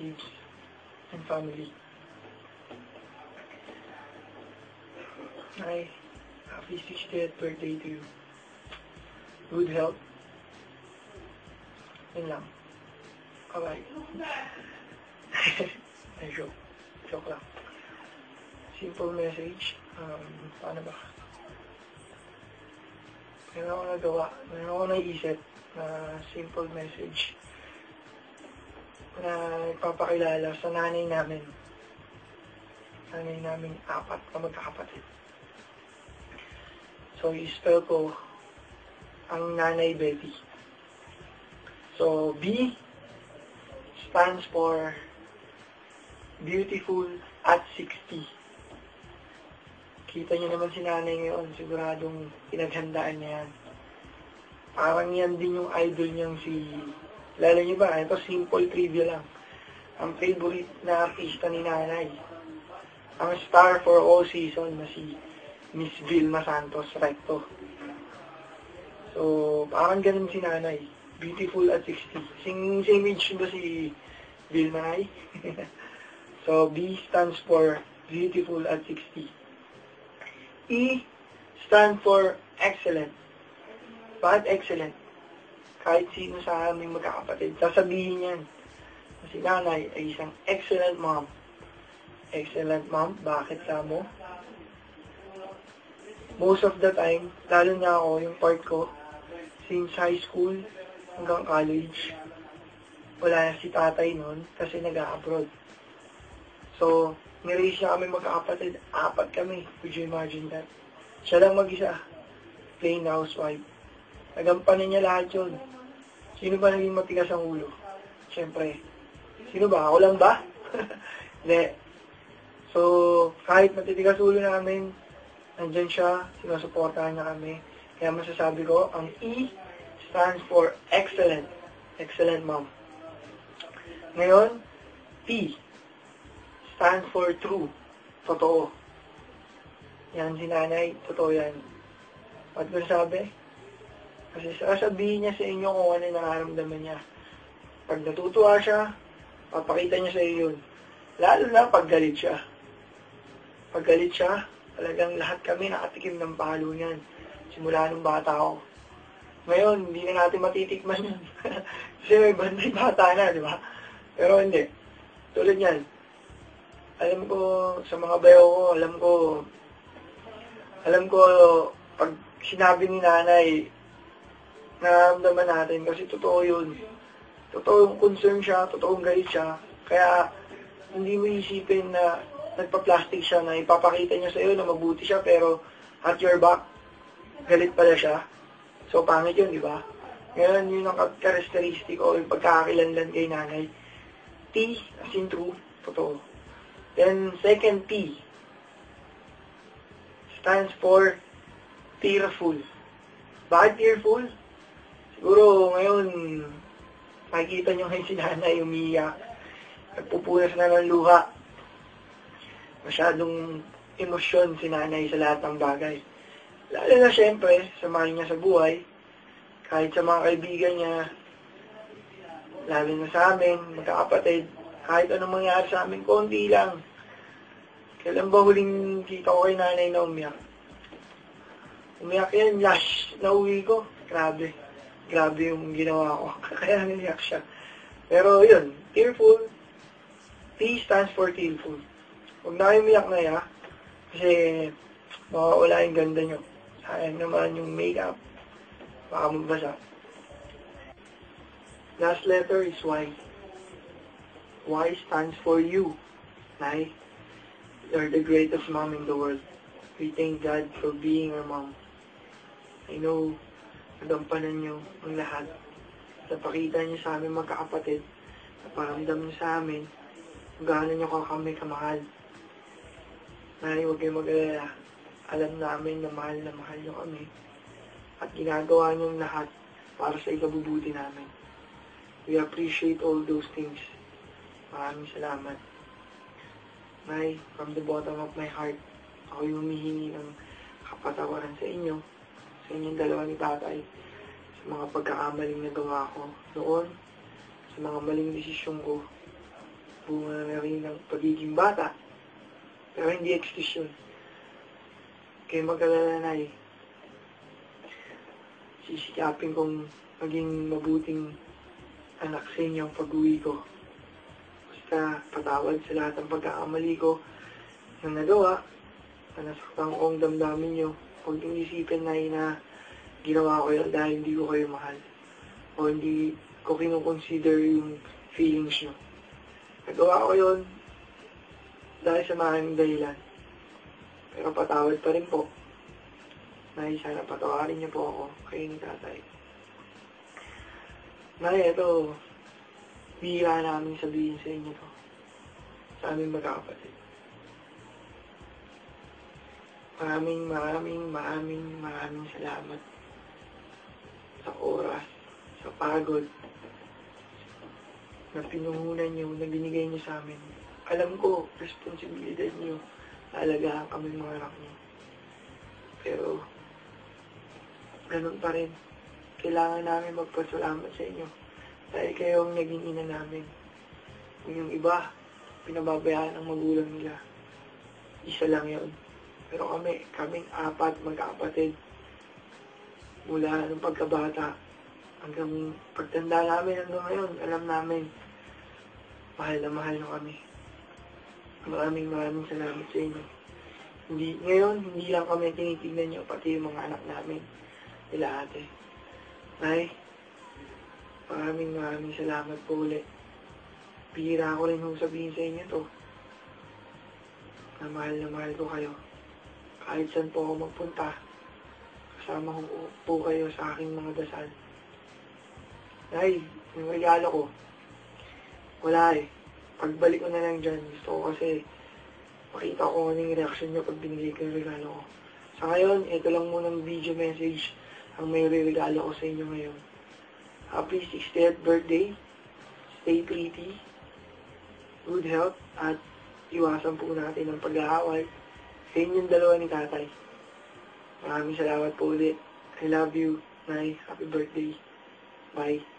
relatives, and family. Nay, happy 60th birthday to you. Good health. Yun lang. Bye-bye. Joke lang. Simple message. Paano ba? Meron ako nagawa. Meron ako naisip na simple message na ipapakilala sa nanay namin. Nanay namin 4 na magkakapatid. So, i-spell ko ang Nanay Betty. So, B stands for Beautiful at 60. Kita niyo naman si nanay ngayon, siguradong pinaghandaan niya yan. Parang yan din yung idol niyang si... Lalo niyo ba? Ito simple trivia lang. Ang favorite na artista ni nanay. Ang star for all season na si Miss Vilma Santos Recto. So, parang ganun si nanay. Beautiful at 60. Same age ba si Vilma ay? So, B stands for Beautiful at 60. E stands for Excellent. Bakit excellent? Kahit sino sa aming magkakapatid, sasabihin yan. Si nanay ay isang excellent mom. Excellent mom, bakit ka mo? Most of the time, lalo na ako, yung part ko, since high school hanggang college, wala na si tatay nun kasi nag-abroad. So, niraise niya kami magkakapatid, 4 kami. Could you imagine that? Siya lang mag-isa. Plain housewife. Nagampanan niya lahat yun. Sino ba naging matigas ang ulo? Siyempre. Sino ba? Ako lang ba? Hindi. So, kahit matitigas ulo namin, nandyan siya, sinusuportahan niya kami. Kaya masasabi ko, ang E stands for excellent. Excellent mom. Ngayon, T stands for true. Totoo. Yan si nanay, totoo yan. Ba't ko nasabi? Kasi sasabihin niya sa inyo kung ano yung nararamdaman niya. Pag natutuwa siya, papakita niya sa iyo yun. Lalo na pag galit siya. Pag galit siya, talagang lahat kami nakatikim ng palo niyan. Simula nung bata ako. Ngayon, hindi na natin matitikman yun. Kasi may banday bata na, di ba? Pero hindi. Tulad yan. Alam ko, sa mga bayo ko, alam ko, pag sinabi ni nanay, nararamdaman natin kasi totoo yun. Totoong concern siya, totoong galit siya. Kaya, hindi mo isipin na nagpa-plastic siya na ipapakita niya sa iyo na mabuti siya pero at your back, galit pala siya. So, pangit yun, di ba? Ngayon, yun ang characteristic o yung pagkakakilanlan kay nanay. T, as in true, totoo. Then, second T stands for tearful. Bakit tearful? Siguro, ngayon, makikita nyo ngayon si nanay umiiyak. Nagpupunas na ng luha. Masyadong emosyon si nanay sa lahat ng bagay. Lalo na siyempre, sa mahal niya sa buhay, kahit sa mga kaibigan niya, lalo na sa amin, magkakapatid, kahit anong mangyari sa amin, konti lang. Kailan ba huling kita ko kay nanay na umiyak? Umiyak yan, last na uwi ko. Grabe. Grabe yung ginawa ko. Kaya naniyak siya. Pero yun, tearful. T stands for tearful. Huwag na kayo umiyak na ya. Kasi mawawala yung ganda nyo. Sayang naman yung makeup. Baka magbasa. Last letter is Y. Y stands for you. Nay, you're the greatest mom in the world. We thank God for being our mom. I know, nagampanan nyo ang lahat. Napakita nyo sa amin magkakapatid. Naparamdam nyo sa amin kung gaano nyo kami kamahal. Nay, huwag kayong mag-alala. Alam namin na mahal nyo kami. At ginagawa nyo lahat para sa ikabubuti namin. We appreciate all those things. Maraming salamat. Nay, from the bottom of my heart, ako yung humihingi ng kapatawaran sa inyo, sa inyong dalawa ni tatay, sa mga pagkakamaling nagawa ko noon, sa mga maling desisyon ko. bunga na rin ng pagiging bata. Pero hindi excuse yun. Kaya mag-alala na sisikapin kong maging mabuting anak sa inyo ang pag-uwi ko. Basta patawad sa lahat ng pagkakamali ko na nagawa, na nasaktan ko ang damdamin nyo. Huwag nyo isipin na ginawa ko yun dahil hindi ko kayo mahal. O hindi ko kinukonsider yung feelings nyo. Nagawa ko yun dahil sa maraming dahilan. Pero patawad pa rin po. Nay, sana patawarin niyo po ako kayo ni tatay. Nay, ito, bihira namin sabihin sa inyo to. Sa aming magkakapatid. Maraming salamat sa oras, sa pagod, na pinuhunan niyo, na binigay niyo sa amin. Alam ko, responsibilidad niyo, naalagaan kami mga anak niyo. Pero, ganun pa rin. Kailangan namin magpasalamat sa inyo. Dahil kayo ang naging ina namin. Yung iba, pinababayaan ng magulang nila. Isa lang yun. Pero kaming 4 magkakapatid. Mula nung pagkabata hanggang pagtanda namin hanggang ngayon, alam namin, mahal na mahal nyo kami. Maraming salamat sa inyo. Hindi lang kami tinitignan nyo, pati yung mga anak namin, nila ate. Nay, maraming salamat po ulit. Bihira ko rin kung sabihin sa inyo to, na mahal ko kayo. Kahit saan po ako magpunta, kasama ko po kayo sa aking mga dasal. Nay, yung regalo ko, wala Pagbalik ko na lang dyan, gusto ko kasi makita ko ano yung reaction nyo pag binigay ko yung regalo ko. Sa ngayon, ito lang munang video message ang may regalo ko sa inyo ngayon. Happy 60th birthday. Stay pretty. Good health. At iwasan po natin ang pag-aaway. Sa inyong dalawa ni tatay. Maraming salamat po ulit. I love you. Nay, happy birthday. Bye.